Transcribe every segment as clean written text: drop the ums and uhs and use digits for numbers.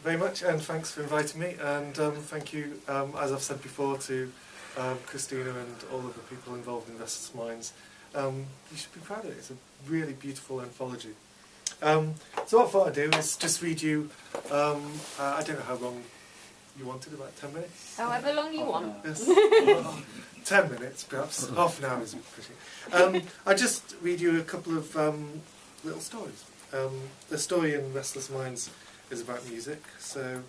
very much, and thanks for inviting me, and thank you, as I've said before, to Christina and all of the people involved in Restless Minds. You should be proud of it. It's a really beautiful anthology. So what I thought I'd do is just read you, I don't know how long you wanted, about 10 minutes? However long you want. Yes. 10 minutes, perhaps. Half an hour is pushing. I just read you a couple of little stories. The story in Restless Minds is about music, so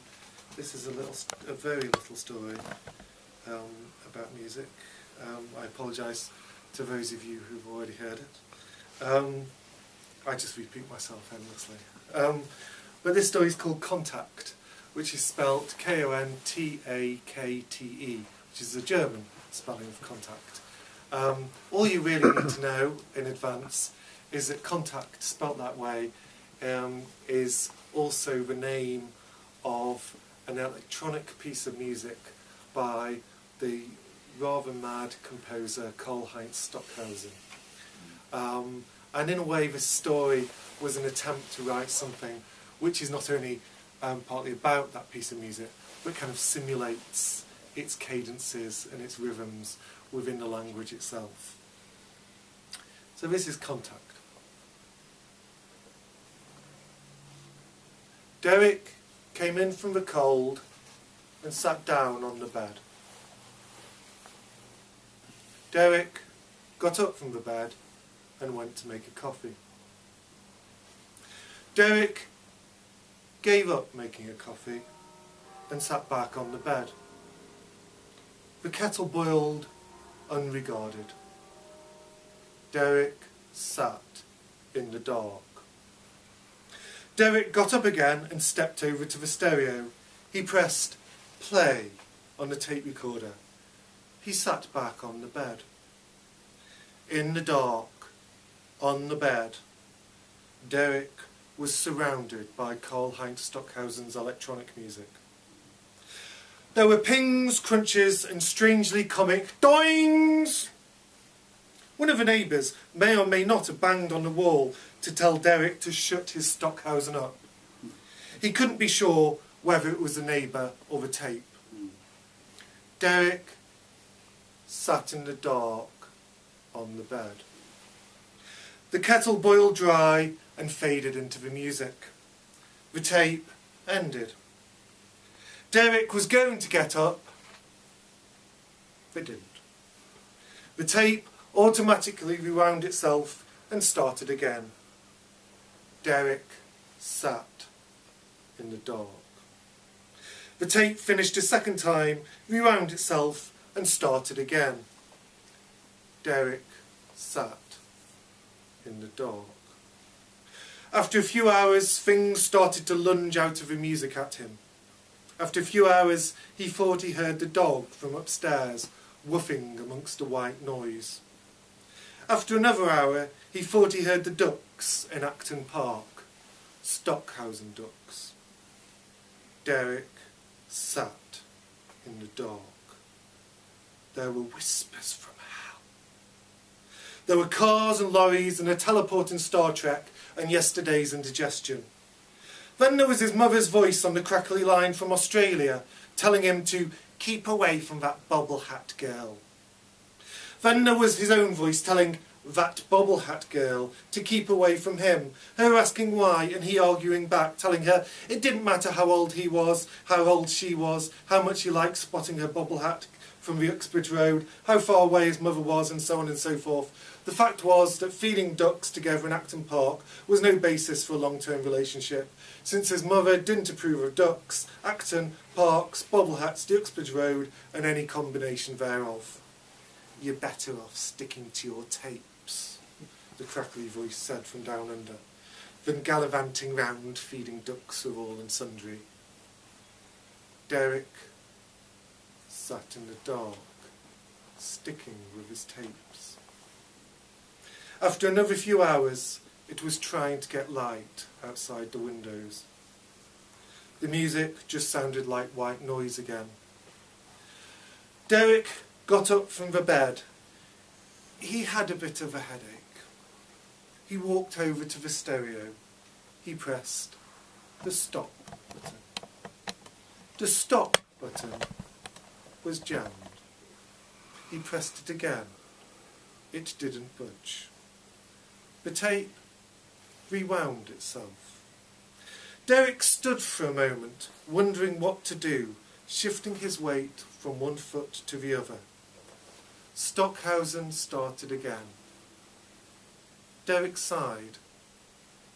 this is a very little story about music. I apologise to those of you who've already heard it. I just repeat myself endlessly. But this story is called Kontakte, which is spelt Kontakte, which is the German spelling of contact. All you really need to know in advance is that Kontakt, spelt that way, is also the name of an electronic piece of music by the rather mad composer Karl-Heinz Stockhausen. And in a way, this story was an attempt to write something which is not only partly about that piece of music, but kind of simulates its cadences and its rhythms within the language itself. So this is Kontakte. Derek came in from the cold and sat down on the bed. Derek got up from the bed and went to make a coffee. Derek gave up making a coffee and sat back on the bed. The kettle boiled unregarded. Derek sat in the dark. Derek got up again and stepped over to the stereo. He pressed play on the tape recorder. He sat back on the bed. In the dark, on the bed, Derek was surrounded by Karl-Heinz Stockhausen's electronic music. There were pings, crunches, and strangely comic doings. One of the neighbours may or may not have banged on the wall to tell Derek to shut his Stockhausen up. He couldn't be sure whether it was the neighbour or the tape. Derek sat in the dark on the bed. The kettle boiled dry and faded into the music. The tape ended. Derek was going to get up, but didn't. The tape automatically rewound itself and started again. Derek sat in the dark. The tape finished a second time, rewound itself and started again. Derek sat in the dark. After a few hours, things started to lunge out of the music at him. After a few hours, he thought he heard the dog from upstairs woofing amongst the white noise. After another hour, he thought he heard the ducks in Acton Park, Stockhausen ducks. Derek sat in the dark. There were whispers from hell. There were cars and lorries and a teleport in Star Trek and yesterday's indigestion. Then there was his mother's voice on the crackly line from Australia, telling him to keep away from that bobble hat girl. Then there was his own voice telling that bobble hat girl to keep away from him, her asking why and he arguing back, telling her it didn't matter how old he was, how old she was, how much he liked spotting her bobble hat from the Uxbridge Road, how far away his mother was, and so on and so forth. The fact was that feeding ducks together in Acton Park was no basis for a long-term relationship, since his mother didn't approve of ducks, Acton, parks, bobble hats, the Uxbridge Road, and any combination thereof. You're better off sticking to your tapes, the crackly voice said from down under, than gallivanting round feeding ducks of all and sundry. Derek sat in the dark, sticking with his tapes. After another few hours, it was trying to get light outside the windows. The music just sounded like white noise again. Derek got up from the bed. He had a bit of a headache. He walked over to the stereo. He pressed the stop button. The stop button was jammed. He pressed it again. It didn't budge. The tape rewound itself. Derek stood for a moment, wondering what to do, shifting his weight from one foot to the other. Stockhausen started again. Derek sighed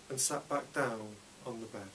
and sat back down on the bed.